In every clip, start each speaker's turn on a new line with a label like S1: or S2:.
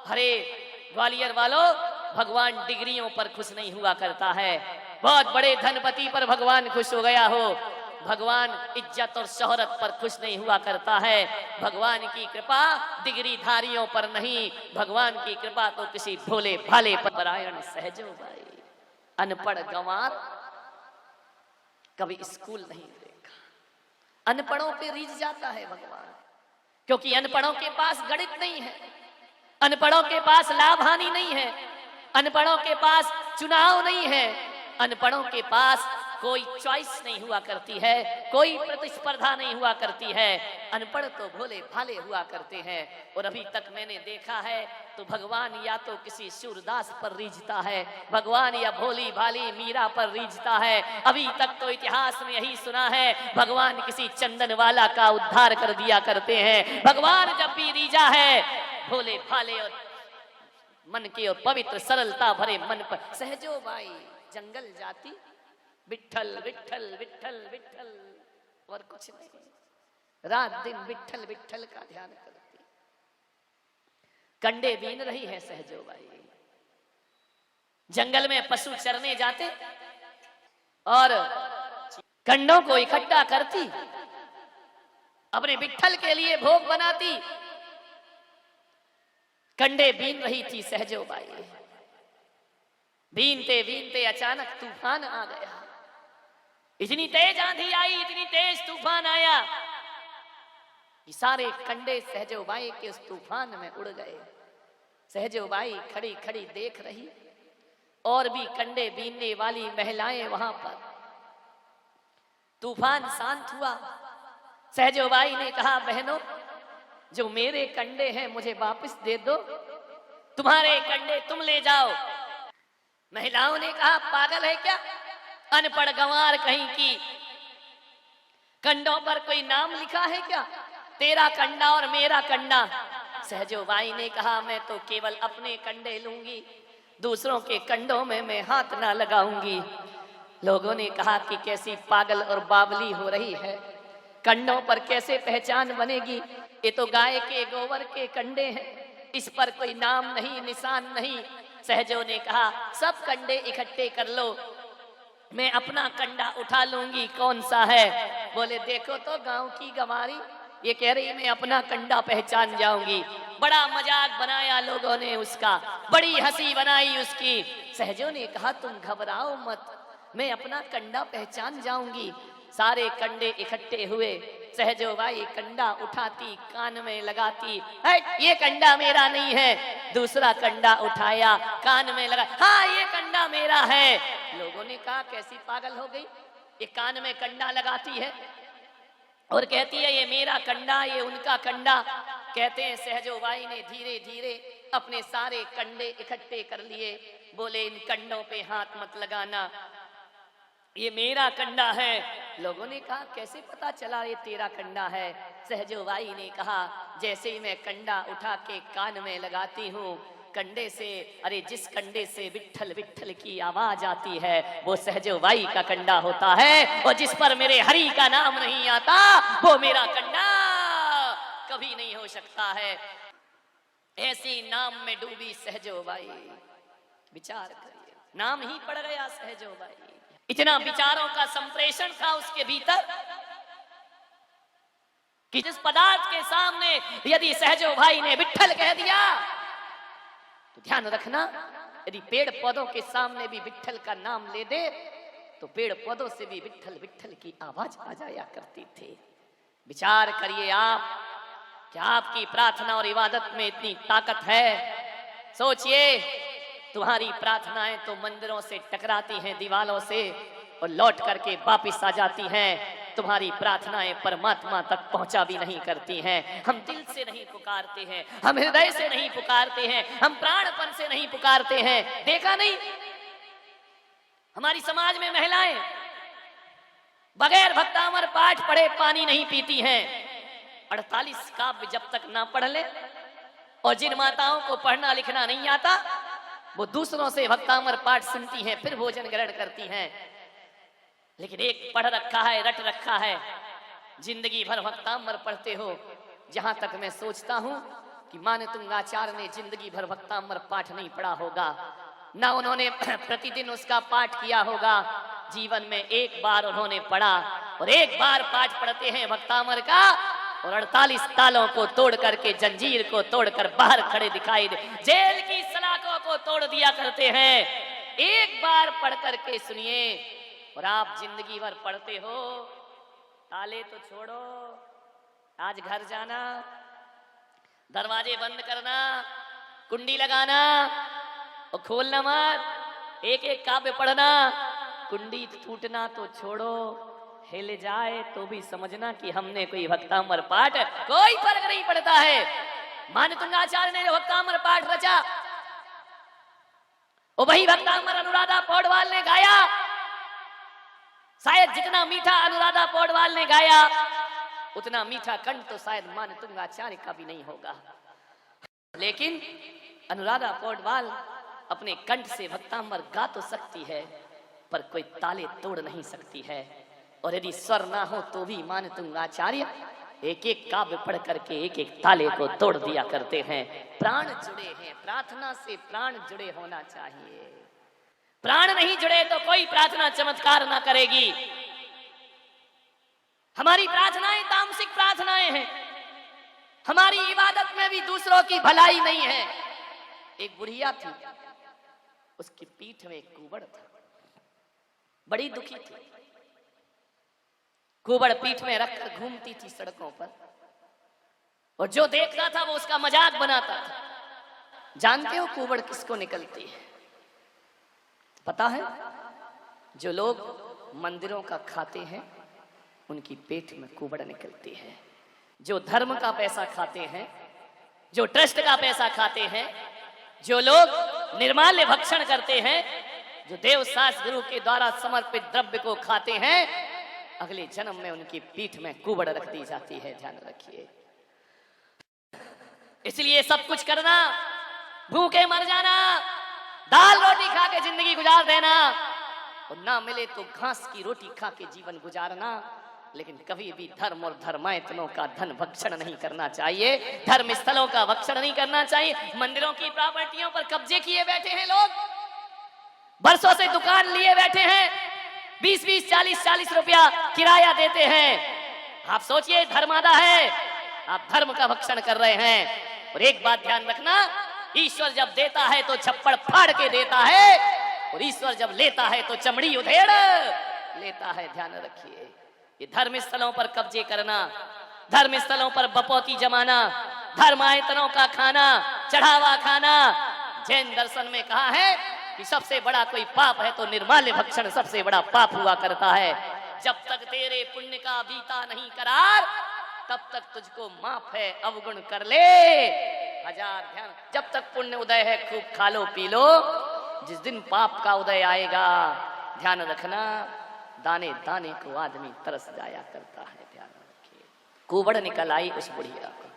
S1: अरे ग्वालियर वालों, भगवान डिग्रियों पर खुश नहीं हुआ करता है। बहुत बड़े धनपति पर भगवान खुश हो गया हो, भगवान इज्जत और शोहरत पर खुश नहीं हुआ करता है। भगवान की कृपा डिग्रीधारियों पर नहीं, भगवान की कृपा तो किसी भोले भाले पर। नारायण सहजो भाई, अनपढ़ गंवार कभी स्कूल नहीं देखा, अनपढ़ों पे रीझ जाता है भगवान, क्योंकि अनपढ़ों के पास गणित नहीं है, अनपढ़ों के पास लाभ हानि नहीं है, अनपढ़ों के पास चुनाव नहीं है, अनपढ़ों के पास कोई चॉइस नहीं हुआ करती है, कोई प्रतिस्पर्धा नहीं हुआ करती है। अनपढ़ तो भोले भाले हुआ करते हैं। और अभी तक मैंने देखा है तो भगवान या तो किसी सूरदास पर रीझता है, भगवान या भोली भाली मीरा पर रीझता है। अभी तक तो इतिहास में यही सुना है भगवान किसी चंदन वाला का उद्धार कर दिया करते हैं। भगवान जब भी रीझा है भोले भाले और मन के और पवित्र सरलता भरे मन पर। सहजो बाई जंगल जाती, विठल विठल विठल विठल, और कुछ नहीं, रात दिन विठल विठल का ध्यान करती। कंडे बीन रही है सहजो बाई, जंगल में पशु चरने जाते और कंडों को इकट्ठा करती, अपने विठल के लिए भोग बनाती। कंडे बीन रही थी सहजो बाई, बीनते बीनते अचानक तूफान आ गया। इतनी तेज आंधी आई, इतनी तेज तूफान आया कि सारे कंडे सहजो बाई के उस तूफान में उड़ गए। सहजो बाई खड़ी खड़ी देख रही, और भी कंडे बीनने वाली महिलाएं वहां पर। तूफान शांत हुआ, सहजो बाई ने कहा, बहनों जो मेरे कंडे हैं मुझे वापस दे दो, तुम्हारे कंडे तुम ले जाओ। महिलाओं ने कहा, पागल है क्या, अनपढ़ गंवार कहीं की, कंडों पर कोई नाम लिखा है क्या, तेरा कंडा और मेरा कंडा। सहजो बाई ने कहा, मैं तो केवल अपने कंडे लूंगी, दूसरों के कंडों में मैं हाथ ना लगाऊंगी। लोगों ने कहा कि कैसी पागल और बावली हो रही है, कंडों पर कैसे पहचान बनेगी, ये तो गाय के गोबर के कंडे हैं, इस पर कोई नाम नहीं, निशान नहीं। सहजो ने कहा, सब कंडे इकट्ठे कर लो, मैं अपना कंडा उठा लूंगी, कौन सा है। बोले, देखो तो गांव की गंवारी, ये कह रही मैं अपना कंडा पहचान जाऊंगी। बड़ा मजाक बनाया लोगों ने उसका, बड़ी हंसी बनाई उसकी। सहजो ने कहा, तुम घबराओ मत, मैं अपना कंडा पहचान जाऊंगी। सारे कंडे इकट्ठे हुए, सहजो बाई कंडा उठाती, कान में लगाती, ये कंडा मेरा नहीं है। दूसरा कंडा उठाया, कान में लगा, हाँ ये कंडा मेरा है। लोगों ने कहा, कैसी पागल हो गई, ये कान में कंडा लगाती है और कहती है ये मेरा कंडा, ये उनका कंडा। कहते हैं सहजो बाई ने धीरे धीरे अपने सारे कंडे इकट्ठे कर लिए। बोले, इन कंडों पे हाथ मत लगाना, ये मेरा कंडा है। लोगों ने कहा, कैसे पता चला ये तेरा कंडा है। सहजो बाई ने कहा, जैसे ही मैं कंडा उठा के कान में लगाती हूँ, कंडे से, अरे जिस कंडे से विठल विठल की आवाज आती है वो सहजो बाई का कंडा होता है, और जिस पर मेरे हरि का नाम नहीं आता वो मेरा कंडा कभी नहीं हो सकता है। ऐसी नाम में डूबी सहजो बाई, विचार करिए, नाम ही पड़ गया सहजो बाई। इतना विचारों का संप्रेषण था उसके भीतर कि जिस पदार्थ के सामने यदि सहजो भाई ने विठल कह दिया तो ध्यान रखना, यदि पेड़ पौधों के सामने भी विठल का नाम ले दे तो पेड़ पौधों से भी विठल विठल की आवाज आ जाया करती थी। विचार करिए आप, क्या आपकी प्रार्थना और इबादत में इतनी ताकत है? सोचिए, तुम्हारी प्रार्थनाएं तो मंदिरों से टकराती हैं, दीवालों से, और लौट करके वापिस आ जाती हैं। तुम्हारी प्रार्थनाएं परमात्मा तक पहुंचा भी नहीं करती हैं। हम दिल से नहीं पुकारते हैं, हम हृदय से नहीं पुकारते हैं, हम प्राणपन से नहीं पुकारते हैं। देखा नहीं, हमारी समाज में महिलाएं बगैर भक्तामर पाठ पढ़े पानी नहीं पीती हैं। 48 काव्य जब तक ना पढ़ ले, और जिन माताओं को पढ़ना लिखना नहीं आता वो दूसरों से भक्तामर पाठ सुनती हैं, फिर भोजन ग्रहण करती हैं। लेकिन एक पढ़ रखा है, रट रखा है, जिंदगी भर भक्तामर पढ़ते हो। जहां तक मैं सोचता हूं कि मानतुंगाचार्य ने जिंदगी भर भक्तामर पाठ नहीं पढ़ा होगा, ना उन्होंने प्रतिदिन उसका पाठ किया होगा। जीवन में एक बार उन्होंने पढ़ा, और एक बार पाठ पढ़ते हैं भक्तामर का, और 48 तालों को तोड़ करके, जंजीर को तोड़कर बाहर खड़े दिखाई दे, जेल की सलाखों को तोड़ दिया करते हैं। एक बार पढ़ करके सुनिए। और आप जिंदगी भर पढ़ते हो, ताले तो छोड़ो, आज घर जाना, दरवाजे बंद करना, कुंडी लगाना और खोलना मत, एक एक काव्य पढ़ना, कुंडी टूटना तो छोड़ो, हिल जाए तो भी समझना कि हमने कोई भक्तामर पाठ, कोई फर्क नहीं पड़ता है। मानतुंगाचार्य ने जो भक्तामर पाठ रचा, वो वही भक्तामर अनुराधा पौडवाल ने गाया। शायद जितना मीठा अनुराधा पौडवाल ने गाया, उतना मीठा कंठ तो शायद मानतुंगाचार्य का भी नहीं होगा। लेकिन अनुराधा पौडवाल अपने कंठ से भक्तामर गा तो सकती है, पर कोई ताले तोड़ नहीं सकती है। और यदि स्वर ना हो तो भी मानतुंगाचार्य एक एक काव्य पढ़ करके एक एक ताले को तोड़ दिया करते हैं। प्राण जुड़े हैं, प्रार्थना से प्राण जुड़े होना चाहिए। प्राण नहीं जुड़े तो कोई प्रार्थना चमत्कार ना करेगी। हमारी प्रार्थनाएं तामसिक प्रार्थनाएं हैं, हमारी इबादत में भी दूसरों की भलाई नहीं है। एक बुढ़िया थी, उसकी पीठ में एक कुबड़ था, बड़ी दुखी थी। कुबड़ पीठ में रखकर घूमती थी सड़कों पर, और जो देखता था वो उसका मजाक बनाता था। जानते हो कुबड़ किसको निकलती है? पता है? जो लोग मंदिरों का खाते हैं उनकी पेट में कुबड़ निकलती है। जो धर्म का पैसा खाते हैं, जो ट्रस्ट का पैसा खाते हैं, जो लोग निर्माल्य भक्षण करते हैं, जो देवशास्त्र गुरु के द्वारा समर्पित द्रव्य को खाते हैं, अगले जन्म में उनकी पीठ में कुबड़ रख दी जाती है। ध्यान रखिए। इसलिए सब कुछ करना, भूखे मर जाना, दाल रोटी खा के जिंदगी गुजार देना, और ना मिले तो घास की रोटी खा के जीवन गुजारना, लेकिन कभी भी धर्म और धर्मायतनों का धन भक्षण नहीं करना चाहिए, धर्म स्थलों का भक्षण नहीं करना चाहिए। मंदिरों की प्रॉपर्टियों पर कब्जे किए बैठे हैं लोग, बरसों से दुकान लिए बैठे हैं, 20-20, 40-40 रुपया किराया देते हैं। आप सोचिए, धर्म आधा है, आप धर्म का भक्षण कर रहे हैं। और एक बात ध्यान रखना, ईश्वर जब देता है तो छप्पड़ फाड़ के देता है, और ईश्वर जब लेता है तो चमड़ी उधेड़ लेता है। ध्यान रखिए। ये धर्म स्थलों पर कब्जे करना, धर्म स्थलों पर बपौती जमाना, धर्मायतनों का खाना, चढ़ावा खाना, जैन दर्शन में कहा है कि सबसे बड़ा कोई पाप है तो निर्माल्य भक्षण सबसे बड़ा पाप हुआ करता है। जब तक तेरे पुण्य का बीता नहीं करार, तब तक तुझको माफ है, अवगुण कर ले हजार। ध्यान, जब तक पुण्य उदय है खूब खा लो पी लो, जिस दिन पाप का उदय आएगा, ध्यान रखना, दाने दाने को आदमी तरस जाया करता है। ध्यान रखिए। कुबड़ निकल आई उस बुढ़िया को।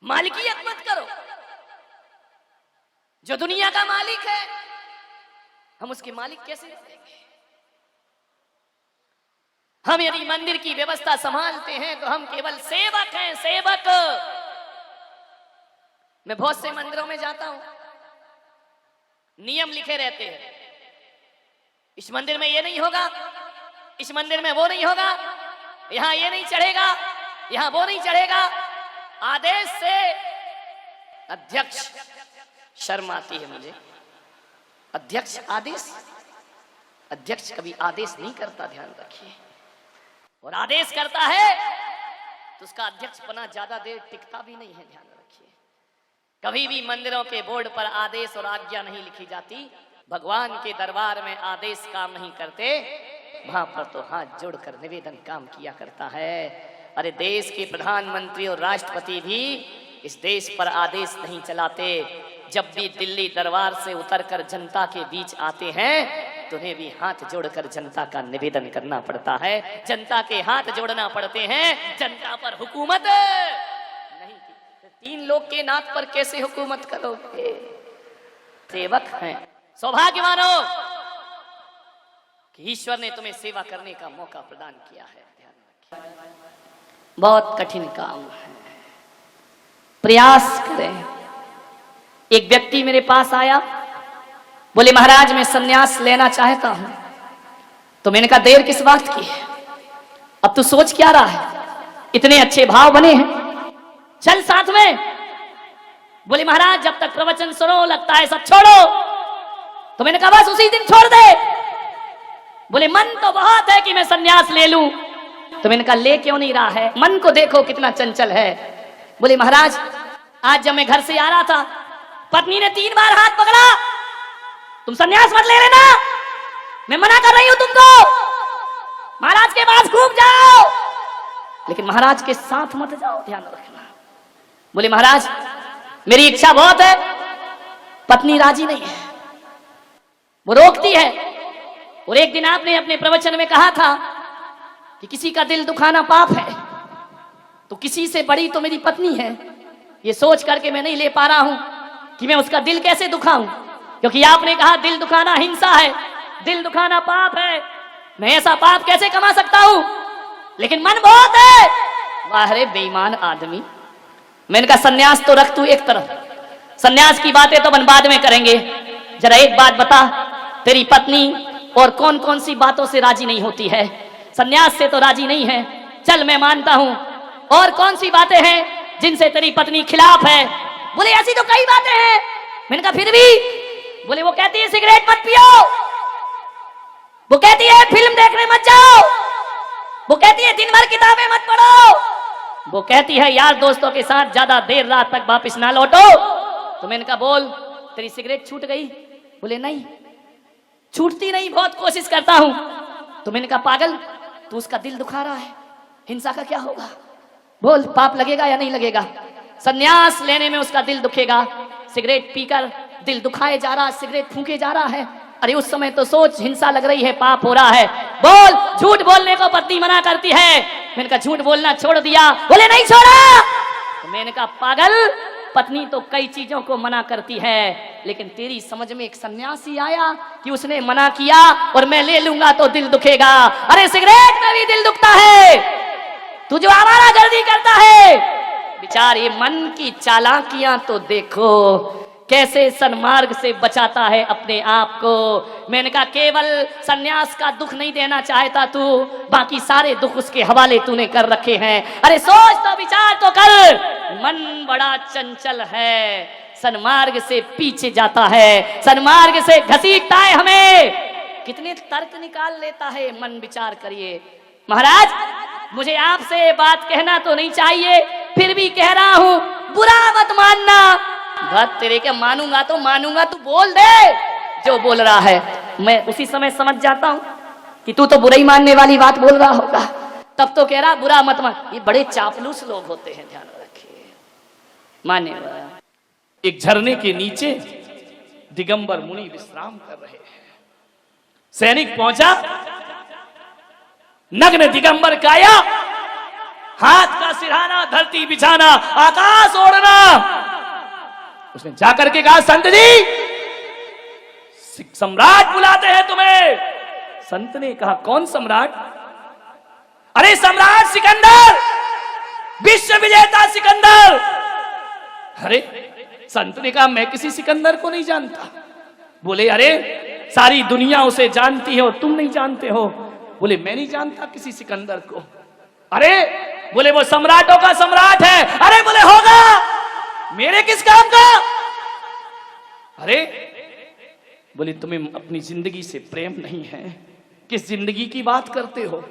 S1: मालिकियत मत करो, जो दुनिया का मालिक है हम उसके मालिक कैसे बनेंगे? हम यदि मंदिर की व्यवस्था संभालते हैं तो हम केवल सेवक हैं, सेवक। मैं बहुत से मंदिरों में जाता हूं, नियम लिखे रहते हैं, इस मंदिर में ये नहीं होगा, इस मंदिर में वो नहीं होगा, यहां ये नहीं चढ़ेगा, यहां वो नहीं चढ़ेगा। आदेश से अध्यक्ष शर्म आती है मुझे। अध्यक्ष आदेश, अध्यक्ष कभी आदेश नहीं करता, ध्यान रखिए। और आदेश करता है तो उसका अध्यक्ष बना ज्यादा देर टिकता भी नहीं है। ध्यान रखिए। कभी भी मंदिरों के बोर्ड पर आदेश और आज्ञा नहीं लिखी जाती। भगवान के दरबार में आदेश काम नहीं करते, वहां पर तो हाथ जोड़कर निवेदन काम किया करता है। अरे देश के प्रधानमंत्री और राष्ट्रपति भी इस देश पर आदेश नहीं चलाते। जब भी दिल्ली दरबार से उतरकर जनता के बीच आते हैं तो उन्हें भी हाथ जोड़कर जनता का निवेदन करना पड़ता है, जनता के हाथ जोड़ना पड़ते हैं। जनता पर हुकूमत नहीं की, 3 लोग के नाथ पर कैसे हुकूमत करोगे? सेवक हैं। सौभाग्यवानो कि ईश्वर ने तुम्हें सेवा करने का मौका प्रदान किया है। ध्यान रखिए, बहुत कठिन काम है। प्रयास करें। एक व्यक्ति मेरे पास आया, बोले महाराज मैं सन्यास लेना चाहता हूं। तो मैंने कहा देर किस बात की है, अब तू सोच क्या रहा है, इतने अच्छे भाव बने हैं, चल साथ में। बोले महाराज जब तक प्रवचन सुनो लगता है सब छोड़ो। तो मैंने कहा बस उसी दिन छोड़ दे। बोले मन तो बहुत है कि मैं सन्यास ले लूं। तो मैंने कहा ले क्यों नहीं रहा है, मन को देखो कितना चंचल है। बोले महाराज आज जब मैं घर से आ रहा था, पत्नी ने 3 बार हाथ पकड़ा, तुम सन्यास मत ले लेना, मैं मना कर रही हूं तुमको, महाराज के पास खूब जाओ, लेकिन महाराज के साथ मत जाओ, ध्यान रखना। बोले महाराज मेरी इच्छा बहुत है, पत्नी राजी नहीं है, वो रोकती है। और एक दिन आपने अपने प्रवचन में कहा था कि किसी का दिल दुखाना पाप है, तो किसी से बड़ी तो मेरी पत्नी है, ये सोच करके मैं नहीं ले पा रहा हूं कि मैं उसका दिल कैसे दुखाऊं, क्योंकि आपने कहा दिल दुखाना हिंसा है, दिल दुखाना पाप है, मैं ऐसा पाप कैसे कमा सकता हूं, लेकिन मन बहुत है। वाह रे बेईमान आदमी। मैंने कहा सन्यास तो रख तू एक तरफ, सन्यास की बातें तो अपन बाद में करेंगे, जरा एक बात बता, तेरी पत्नी और कौन कौन सी बातों से राजी नहीं होती है? सन्यास से तो राजी नहीं है, चल मैं मानता हूं, और कौन सी बातें हैं जिनसे तेरी पत्नी खिलाफ है? बोले ऐसी तो कई बातें हैं। मैंने कहा फिर भी? बोले वो कहती है सिगरेट मत पियो, वो कहती है फिल्म देखने मत जाओ, वो कहती है दिन भर किताबें मत पढ़ो, वो कहती है यार दोस्तों के साथ ज्यादा देर रात तक वापस ना लौटो। तो मैंने कहा बोल तेरी सिगरेट छूट गई? बोले नहीं छूटती नहीं, बहुत कोशिश करता हूं। तो मैंने कहा पागल तू उसका दिल दुखा रहा है, हिंसा का क्या होगा, बोल पाप लगेगा या नहीं लगेगा? सन्यास लेने में उसका दिल दुखेगा, सिगरेट पीकर दिल दुखाए जा रहा, सिगरेट फूके जा रहा है। अरे उस समय तो सोच हिंसा लग रही है, पाप हो रहा है। बोल झूठ बोलने को पत्नी मना करती है। मैंने कहा झूठ बोलना छोड़ दिया? बोले नहीं छोड़ा। तो मैंने कहा पागल पत्नी तो कई चीजों को मना करती है, लेकिन तेरी समझ में एक सन्यासी आया कि उसने मना किया और मैं ले लूंगा तो दिल दुखेगा। अरे सिगरेट में भी दिल दुखता है, तू जो आवारा गर्दी करता है। विचार ये मन की चालाकियां तो देखो, कैसे सन्मार्ग से बचाता है अपने आप को। मैंने कहा केवल सन्यास का दुख नहीं देना चाहता तू, बाकी सारे दुख उसके हवाले तूने कर रखे हैं। अरे सोच तो विचार तो कर, मन बड़ा चंचल है, सन्मार्ग से पीछे जाता है, सन्मार्ग से घसीटता है हमें। कितने तर्क निकाल लेता है मन, विचार करिए। महाराज मुझे आपसे बात कहना तो नहीं चाहिए, फिर भी कह रहा हूं, बुरा मत मानना। बात तेरे के मानूंगा तो मानूंगा, तू बोल दे जो बोल रहा है, मैं उसी समय समझ जाता हूं कि तू तो बुरा ही मानने वाली बात बोल रहा होगा। तब तो कह रहा बुरा मत मान। ये बड़े चापलूस लोग होते हैं, ध्यान रखिए। माने
S2: एक झरने के नीचे दिगंबर मुनि विश्राम कर रहे हैं। सैनिक पहुंचा, नग्न दिगंबर काया, हाथ का सिरहाना, धरती बिछाना, आकाश ओढ़ना। उसने जाकर के कहा संत जी सम्राट बुलाते हैं तुम्हें। संत ने कहा कौन सम्राट? अरे सम्राट सिकंदर, विश्व विजेता सिकंदर। अरे संत ने कहा मैं किसी सिकंदर को नहीं जानता। बोले अरे सारी दुनिया उसे जानती है और तुम नहीं जानते हो। बोले मैं नहीं जानता किसी सिकंदर को। अरे बोले वो सम्राटों का सम्राट है। अरे बोले होगा, मेरे किस काम का? अरे बोले तुम्हें अपनी जिंदगी से प्रेम नहीं है, किस जिंदगी की बात करते हो?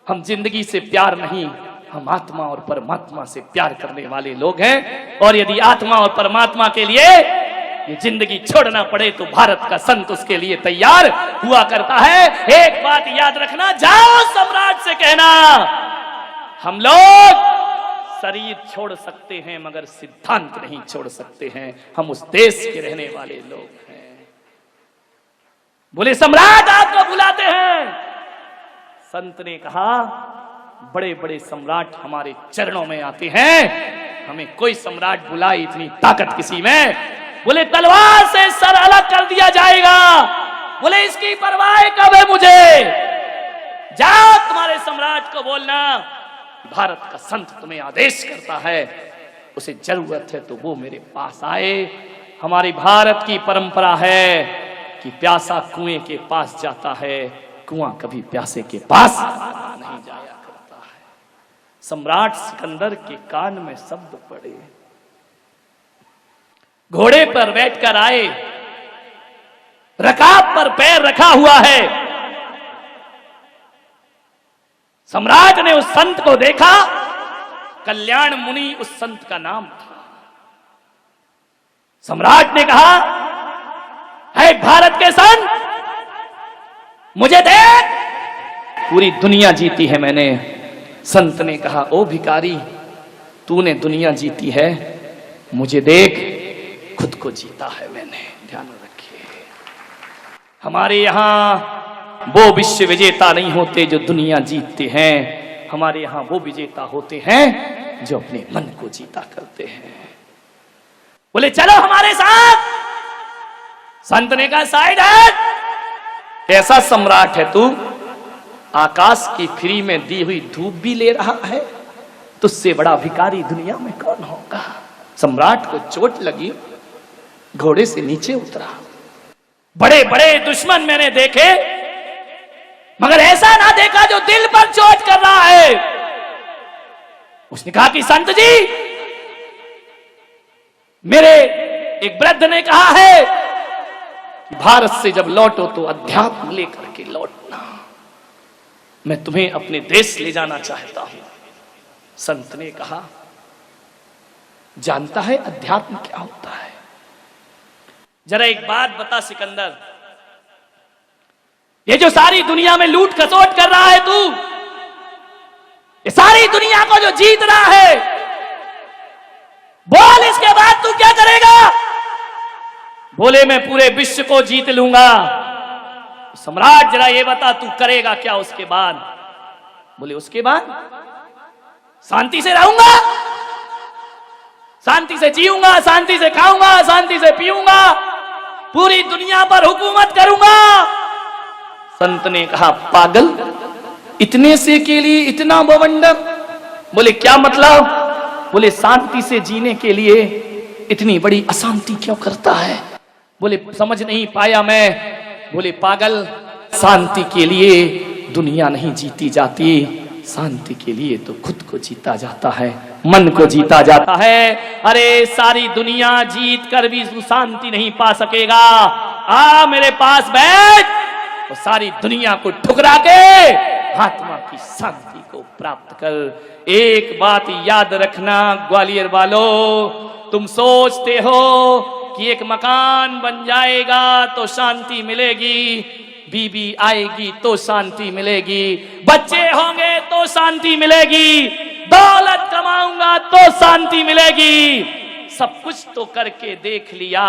S2: हम जिंदगी से प्यार नहीं, हम आत्मा और परमात्मा से प्यार करने वाले लोग हैं। और यदि आत्मा और परमात्मा के लिए ये जिंदगी छोड़ना पड़े तो भारत का संत उसके लिए तैयार हुआ करता है। एक बात याद रखना, जाओ सम्राट से कहना हम लोग शरीर छोड़ सकते हैं मगर सिद्धांत नहीं छोड़ सकते हैं, हम उस देश के रहने वाले लोग हैं। बोले सम्राट आपको बुलाते हैं। संत ने कहा बड़े बड़े सम्राट हमारे चरणों में आते हैं, हमें कोई सम्राट बुलाए इतनी ताकत किसी में। बोले तलवार से सर अलग कर दिया जाएगा। बोले इसकी परवाह कब है मुझे? जाओ तुम्हारे सम्राट को बोलना भारत का संत तुम्हें आदेश करता है। उसे जरूरत है तो वो मेरे पास आए। हमारी भारत की परंपरा है कि प्यासा कुएं के पास जाता है, कुआं कभी प्यासे के पास नहीं जाया करता है। सम्राट सिकंदर के कान में शब्द पड़े। घोड़े पर बैठकर आए, रकाब पर पैर रखा हुआ है। सम्राट ने उस संत को देखा, कल्याण मुनि उस संत का नाम था। सम्राट ने कहा, है भारत के संत, मुझे देख, पूरी दुनिया जीती है मैंने। संत ने कहा, ओ भिखारी, तूने दुनिया जीती है, मुझे देख, खुद को जीता है मैंने। ध्यान रखिए, हमारे यहां वो विश्व विजेता नहीं होते जो दुनिया जीतते हैं, हमारे यहां वो विजेता होते हैं जो अपने मन को जीता करते हैं। बोले चलो हमारे साथ। संत ने कहा, साइड हट, ऐसा सम्राट है तू, आकाश की फ्री में दी हुई धूप भी ले रहा है, तुझसे बड़ा भिखारी दुनिया में कौन होगा। सम्राट को चोट लगी, घोड़े से नीचे उतरा। बड़े बड़े दुश्मन मैंने देखे, मगर ऐसा ना देखा जो दिल पर चोट कर रहा है। उसने कहा कि संत जी, मेरे एक वृद्ध ने कहा है कि भारत से जब लौटो तो अध्यात्म लेकर के लौटना। मैं तुम्हें अपने देश ले जाना चाहता हूं। संत ने कहा, जानता है अध्यात्म क्या होता है? जरा एक बात बता सिकंदर, ये जो सारी दुनिया में लूट खसोट कर रहा है तू, ये सारी दुनिया को जो जीत रहा है, बोल इसके बाद तू क्या करेगा? बोले मैं पूरे विश्व को जीत लूंगा। सम्राट जरा ये बता तू करेगा क्या उसके बाद? बोले उसके बाद शांति से रहूंगा, शांति से जीऊंगा, शांति से खाऊंगा, शांति से पीऊंगा, पूरी दुनिया पर हुकूमत करूंगा। संत ने कहा, पागल, इतने से के लिए इतना बवंडर? बोले क्या मतलब? बोले शांति से जीने के लिए इतनी बड़ी अशांति क्यों करता है? बोले समझ नहीं पाया मैं। बोले पागल, शांति के लिए दुनिया नहीं जीती जाती, शांति के लिए तो खुद को जीता जाता है, मन को जीता जाता है। अरे सारी दुनिया जीत कर भी तू शांति नहीं पा सकेगा। आ मेरे पास बैठ और सारी दुनिया को ठुकरा के आत्मा की शांति को प्राप्त कर। एक बात याद रखना ग्वालियर वालों, तुम सोचते हो कि एक मकान बन जाएगा तो शांति मिलेगी, बीबी आएगी तो शांति मिलेगी, बच्चे होंगे तो शांति मिलेगी, दौलत कमाऊंगा तो शांति मिलेगी। सब कुछ तो करके देख लिया,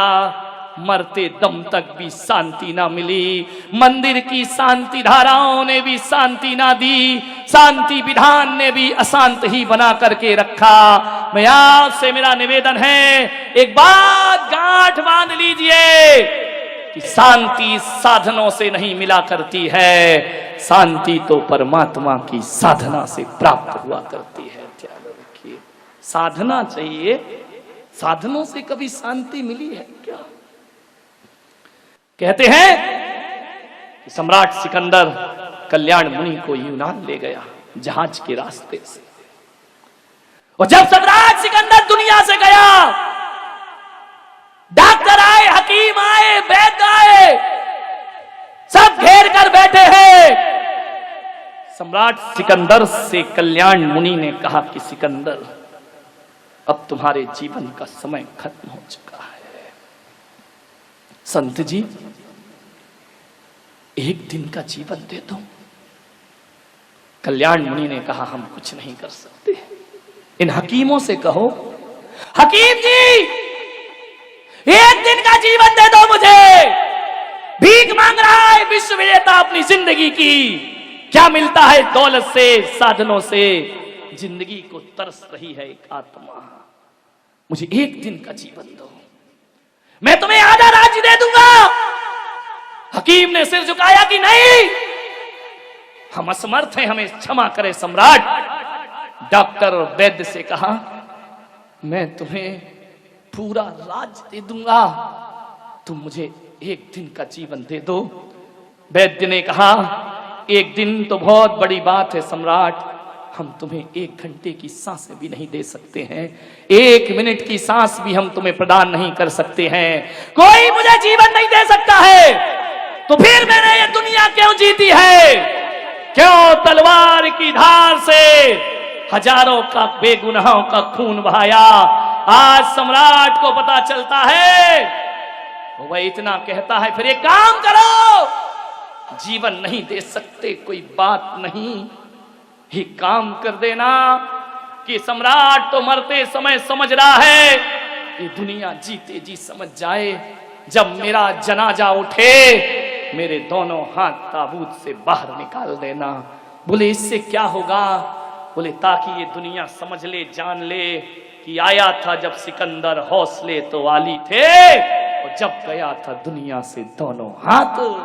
S2: मरते दम तक भी शांति ना मिली। मंदिर की शांति धाराओं ने भी शांति ना दी, शांति विधान ने भी अशांत ही बना करके रखा। मैं आपसे मेरा निवेदन है, एक बात गांठ बांध लीजिए कि शांति साधनों से नहीं मिला करती है, शांति तो परमात्मा की साधना से प्राप्त हुआ करती है। ध्यान रखिए, साधना चाहिए, साधनों से कभी शांति मिली है क्या? कहते हैं कि सम्राट सिकंदर कल्याण मुनि को यूनान ले गया जहाज के रास्ते से, और जब सम्राट सिकंदर दुनिया से गया, डॉक्टर आए, हकीम आए, वैद्य आए, सब घेर कर बैठे हैं। सम्राट सिकंदर से कल्याण मुनि ने कहा कि सिकंदर, अब तुम्हारे जीवन का समय खत्म हो चुका है। संत जी, एक दिन का जीवन दे दो। कल्याण मुनि ने कहा, हम कुछ नहीं कर सकते, इन हकीमों से कहो, हकीम जी एक दिन का जीवन दे दो मुझे, भीख मांग रहा है विश्व विजेता अपनी जिंदगी की। क्या मिलता है दौलत से, साधनों से? जिंदगी को तरस रही है एक आत्मा, मुझे एक दिन का जीवन दो, मैं तुम्हें आधा राज्य दे दूंगा। हकीम ने सिर झुकाया कि नहीं, हम असमर्थ हैं, हमें क्षमा करे सम्राट। डॉक्टर और वैद्य से कहा, मैं तुम्हें पूरा राज दे दूंगा, तुम मुझे एक दिन का जीवन दे दो। वैद्य ने कहा, एक दिन तो बहुत बड़ी बात है सम्राट, हम तुम्हें 1 घंटे की सांसें भी नहीं दे सकते हैं, 1 मिनट की सांस भी हम तुम्हें प्रदान नहीं कर सकते हैं। कोई मुझे जीवन नहीं दे सकता है, तो फिर मैंने ये दुनिया क्यों जीती है? क्यों तलवार की धार से हजारों का बेगुनाहों का खून बहाया? आज सम्राट को पता चलता है, वह इतना कहता है, फिर एक काम करो, जीवन नहीं दे सकते कोई बात नहीं, ही काम कर देना कि सम्राट तो मरते समय समझ रहा है कि दुनिया जीते जी समझ जाए, जब मेरा जनाजा उठे मेरे दोनों हाथ ताबूत से बाहर निकाल देना। बोले इससे क्या होगा? बोले ताकि ये दुनिया समझ ले, जान ले कि आया था जब सिकंदर हौसले तो वाली थे, और जब गया था दुनिया से दोनों हाथ खाली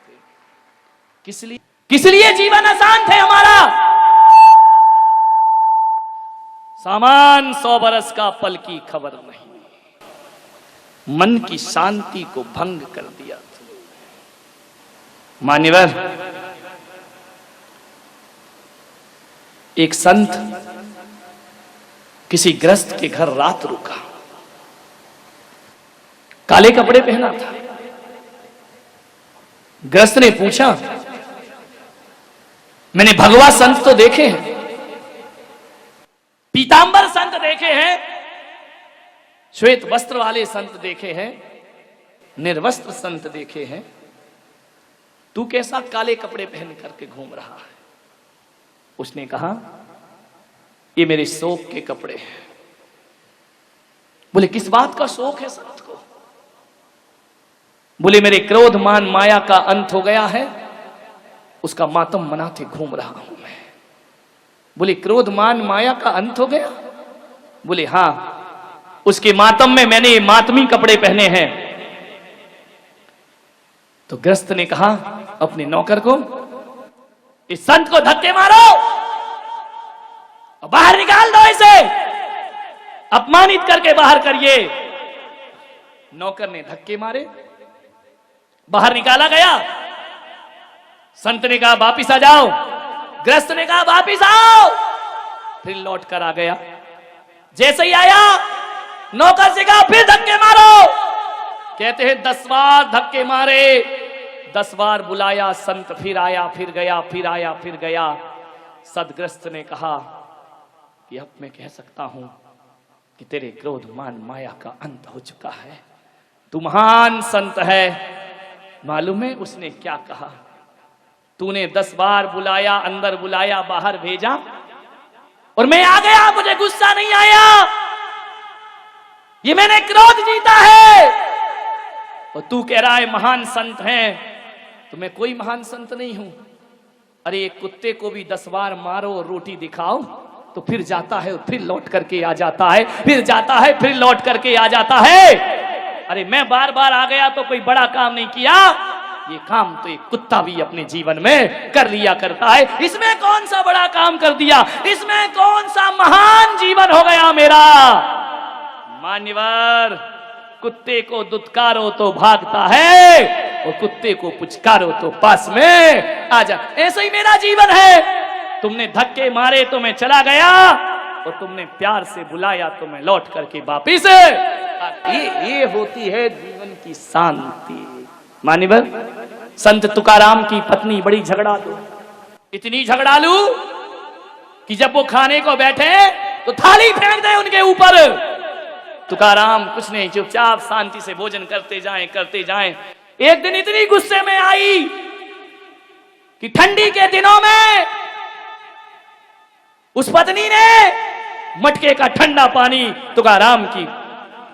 S2: थे। किस लिए जीवन आसान थे हमारा? सामान 100 बरस का, पल की खबर नहीं, मन की शांति को भंग कर दिया। मान्यवर, एक संत किसी ग्रस्त के घर रात रुका, काले कपड़े पहना था। ग्रस्त ने पूछा, मैंने भगवा संत तो देखे हैं, पीतांबर संत देखे हैं, श्वेत वस्त्र वाले संत देखे हैं, निर्वस्त्र संत देखे हैं, तू कैसा काले कपड़े पहन करके घूम रहा है? उसने कहा, ये मेरे शोक के कपड़े हैं। बोले किस बात का शोक है संत को? बोले मेरे क्रोध मान माया का अंत हो गया है, उसका मातम मनाते घूम रहा हूं मैं। बोले क्रोध मान माया का अंत हो गया? बोले हां, उसके मातम में मैंने ये मातमी कपड़े पहने हैं। तो ग्रस्त ने कहा अपने नौकर को, इस संत को धक्के मारो और बाहर निकाल दो इसे, अपमानित करके बाहर करिए। नौकर ने धक्के मारे, बाहर निकाला गया। संत ने कहा वापिस आ जाओ, ग्रस्त ने कहा वापिस आओ, फिर लौट कर आ गया। जैसे ही आया, नौकर से कहा फिर धक्के मारो। कहते हैं 10 बार धक्के मारे, 10 बार बुलाया, संत फिर आया, फिर गया, फिर आया, फिर गया। सदग्रस्त ने कहा कि अब मैं कह सकता हूं कि तेरे क्रोध मान माया का अंत हो चुका है, तू महान संत है। मालूम है उसने क्या कहा? तूने 10 बार बुलाया, अंदर बुलाया, बाहर भेजा, और मैं आ गया, मुझे गुस्सा नहीं आया, ये मैंने क्रोध जीता है। और तू कह रहा है महान संत है, तो मैं कोई महान संत नहीं हूं। अरे एक कुत्ते को भी 10 बार मारो और रोटी दिखाओ तो फिर जाता है और फिर लौट करके आ जाता है, फिर जाता है, फिर लौट करके आ जाता है। अरे मैं बार बार आ गया तो कोई बड़ा काम नहीं किया, ये काम तो एक कुत्ता भी अपने जीवन में कर लिया करता है। इसमें कौन सा बड़ा काम कर दिया? इसमें कौन सा महान जीवन हो गया मेरा? मान्यवर, कुत्ते को दुत्कारो तो भागता है, और कुत्ते को पुचकारो तो पास में आ जा। ऐसा ही मेरा जीवन है। तुमने धक्के मारे तो मैं चला गया, और तुमने प्यार से बुलाया तो मैं लौट करके वापिस। ये होती है जीवन की शांति। मान्यवर, संत तुकाराम की पत्नी बड़ी झगड़ालू, इतनी झगड़ालू कि जब वो खाने को बैठे तो थाली फेंक दे उनके ऊपर। तुकाराम कुछ नहीं, चुपचाप शांति से भोजन करते जाएं। एक दिन इतनी गुस्से में आई कि ठंडी के दिनों में उस पत्नी ने मटके का ठंडा पानी तुकाराम की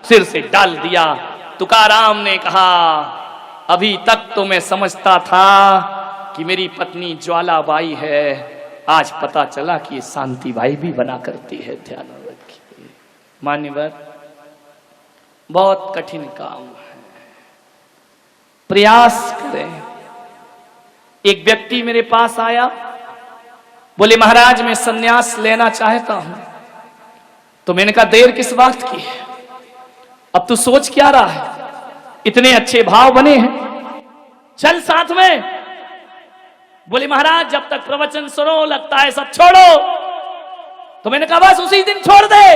S2: सिर से डाल दिया। तुकाराम ने कहा, अभी तक तो मैं समझता था कि मेरी पत्नी ज्वालाबाई है, आज पता चला कि ये शांतिबाई भी बना करती है। ध्यान रखिए मान्यवर, बहुत कठिन काम है, प्रयास करें। एक व्यक्ति मेरे पास आया, बोले महाराज मैं सन्यास लेना चाहता हूं, तो मैंने कहा देर किस बात की है, अब तू सोच क्या रहा है, इतने अच्छे भाव बने हैं, चल साथ में। बोले महाराज जब तक प्रवचन सुनो लगता है सब छोड़ो। तो मैंने कहा बस उसी दिन छोड़ दे।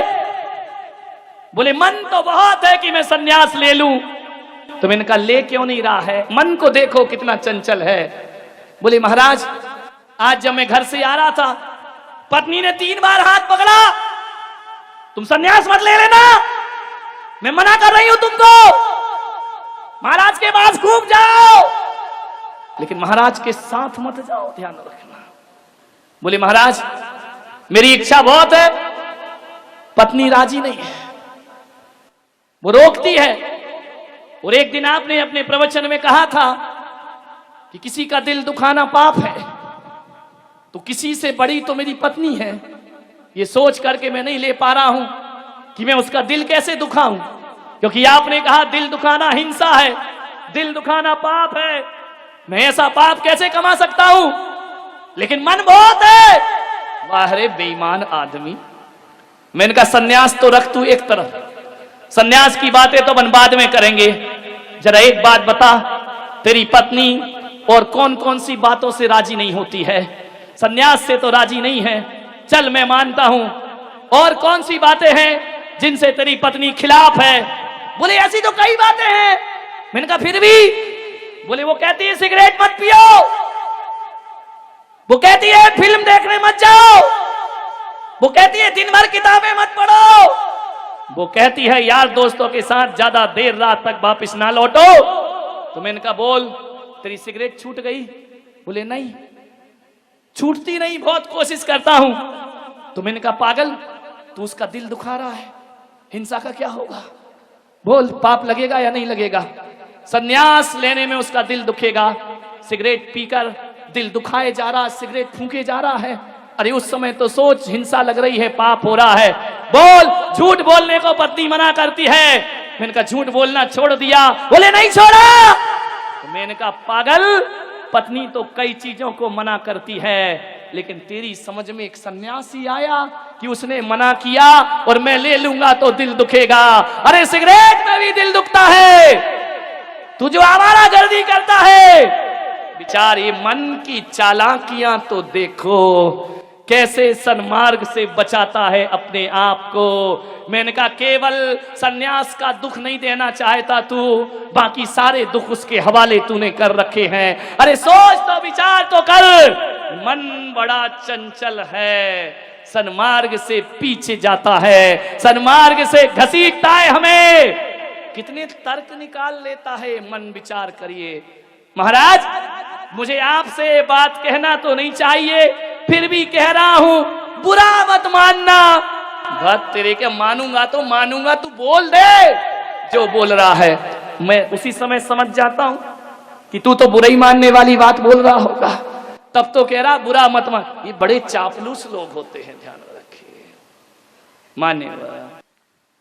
S2: बोले मन तो बहुत है कि मैं सन्यास ले लूं। तो मैंने कहा ले क्यों नहीं रहा है, मन को देखो कितना चंचल है। बोले महाराज आज जब मैं घर से आ रहा था पत्नी ने 3 बार हाथ पकड़ा, तुम सन्यास मत ले लेना, मैं मना कर रही हूं तुमको, महाराज के पास खूब जाओ लेकिन महाराज के साथ मत जाओ, ध्यान रखना। बोले महाराज मेरी इच्छा बहुत है, पत्नी राजी नहीं है, वो रोकती है। और एक दिन आपने अपने प्रवचन में कहा था कि किसी का दिल दुखाना पाप है, तो किसी से बड़ी तो मेरी पत्नी है, ये सोच करके मैं नहीं ले पा रहा हूं कि मैं उसका दिल कैसे दुखाऊं, क्योंकि आपने कहा दिल दुखाना हिंसा है, दिल दुखाना पाप है, मैं ऐसा पाप कैसे कमा सकता हूं, लेकिन मन बहुत है। वाह रे बेईमान आदमी। मैंने कहा सन्यास तो रख तू एक तरफ, सन्यास की बातें तो अपन बाद में करेंगे, जरा एक बात बता, तेरी पत्नी और कौन कौन सी बातों से राजी नहीं होती है? सन्यास से तो राजी नहीं है, चल मैं मानता हूं, और कौन सी बातें हैं जिनसे तेरी पत्नी खिलाफ है? बोले ऐसी तो कई बातें हैं। मैंने कहा फिर भी? बोले वो कहती है सिगरेट मत पियो, वो कहती है फिल्म देखने मत जाओ, वो कहती है दिन भर किताबें मत पढ़ो, वो कहती है यार दोस्तों के साथ ज्यादा देर रात तक वापस ना लौटो। तो मैंने कहा बोल तेरी सिगरेट छूट गई? बोले नहीं छूटती नहीं, बहुत कोशिश करता हूं। तो मैंने कहा पागल तू उसका दिल दुखा रहा है, हिंसा का क्या होगा, बोल पाप लगेगा या नहीं लगेगा? सन्यास लेने में उसका दिल दुखेगा, सिगरेट पीकर दिल दुखाए जा रहा, सिगरेट फूंके जा रहा है। अरे उस समय तो सोच हिंसा लग रही है, पाप हो रहा है। बोल झूठ बोलने को पत्नी मना करती है। मैंने कहा झूठ बोलना छोड़ दिया? बोले नहीं छोड़ा। तो मैंने कहा पागल पत्नी तो कई चीजों को मना करती है, लेकिन तेरी समझ में एक सन्यासी आया कि उसने मना किया और मैं ले लूंगा तो दिल दुखेगा। अरे सिगरेट में भी दिल दुखता है, तू जो आवारा गर्दी करता है। विचार ये मन की चालाकियां तो देखो, कैसे सन्मार्ग से बचाता है अपने आप को। मैंने कहा केवल सन्यास का दुख नहीं देना चाहता तू, बाकी सारे दुख उसके हवाले तूने कर रखे हैं। अरे सोच तो विचार तो कर, मन बड़ा चंचल है, सन्मार्ग से पीछे जाता है, सन्मार्ग से घसीटता है हमें। कितने तर्क निकाल लेता है मन, विचार करिए। महाराज मुझे आपसे बात कहना तो नहीं चाहिए, फिर भी कह रहा हूं, बुरा मत मानना। बात तेरे के मानूंगा तो मानूंगा, तू बोल दे जो बोल रहा है। मैं उसी समय समझ जाता हूं कि तू तो बुरा ही मानने वाली बात बोल रहा होगा, तब तो कह रहा बुरा मत मान। ये बड़े चापलूस लोग होते हैं, ध्यान रखिए। मान्य